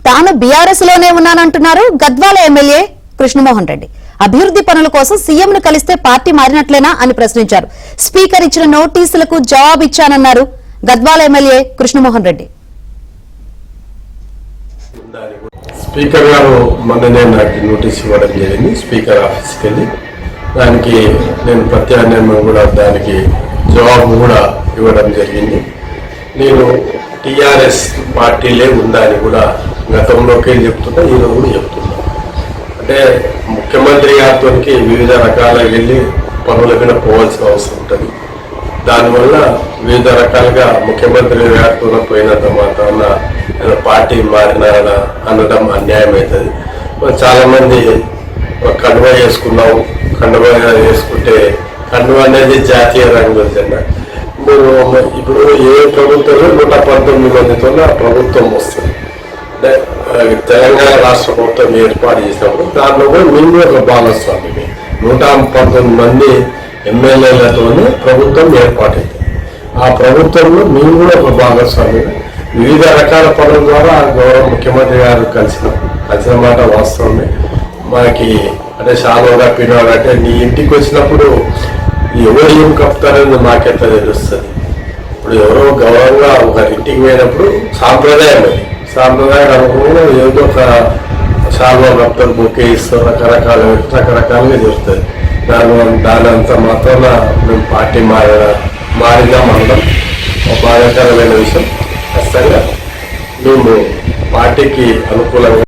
తాను బీఆర్ఎస్ లోనే ఉన్నానంటున్నారు గద్వాల ఎమ్మెల్యే కృష్ణమోహన్ రెడ్డి. అభివృద్ధి పనుల కోసం సీఎంను కలిస్తే పార్టీ మారినట్లేనా అని ప్రశ్నించారు. స్పీకర్ ఇచ్చిన నోటీసులకు జవాబిచ్చానన్నారు గద్వాల ఎమ్మెల్యే కృష్ణమోహన్ రెడ్డి. స్పీకర్ గారు మొన్ననే నాకు నోటీస్ ఇవ్వడం జరిగింది. స్పీకర్ ఆఫీస్కి వెళ్ళి దానికి నేను ప్రత్యామ్నాయం కూడా దానికి జవాబు కూడా ఇవ్వడం జరిగింది. నేను టీఆర్ఎస్ పార్టీలే ఉందా అని కూడా గతంలోకి చెప్తున్నా, ఈరోజు కూడా చెప్తున్నా. అంటే ముఖ్యమంత్రి గారితో వివిధ రకాలుగా వెళ్ళి పనుల మీద పోవాల్సిన అవసరం ఉంటుంది. దానివల్ల వివిధ రకాలుగా ముఖ్యమంత్రి గారితో పోయినంత మాత్రాన పార్టీ మారిన అనడం అన్యాయం అవుతుంది. చాలామంది కండువా చేసుకున్నావు, కండువా వేసుకుంటే కండువా అనేది జాతీయ రంగుల జెండా. మీరు ఇప్పుడు ఏ ప్రభుత్వంలో 119 మందితో ప్రభుత్వం వస్తుంది. అంటే తెలంగాణ రాష్ట్ర ప్రభుత్వం ఏర్పాటు చేసినప్పుడు దాంట్లో కూడా మేము ఒక భాగస్వామి. 119 మంది ఎమ్మెల్యేలతోనే ప్రభుత్వం ఏర్పాటైంది. ఆ ప్రభుత్వంలో మేము కూడా ఒక భాగస్వామి. వివిధ రకాల పనుల ద్వారా గౌరవ ముఖ్యమంత్రి గారు కలిసిన మాట వాస్తవమే. మనకి అంటే శాలువగా పిలవాలంటే నీ ఇంటికి వచ్చినప్పుడు ఎవరు ఏం కప్పుతారని మాకెట్లా తెలుస్తుంది. ఇప్పుడు ఎవరో గౌరవంగా ఒకరింటికి పోయినప్పుడు సాంప్రదాయం అది. సాంప్రదాయం అనుకున్న ఏదో ఒక శాలువా కప్తారు, బొకే ఇస్తారు, రకరకాలుగా చెప్తుంది. దాని అంత మాత్రం మేము పార్టీ మారినాం అనడం ఒక బాధాకరమైన విషయం. ఖచ్చితంగా మేము పార్టీకి అనుకూలంగా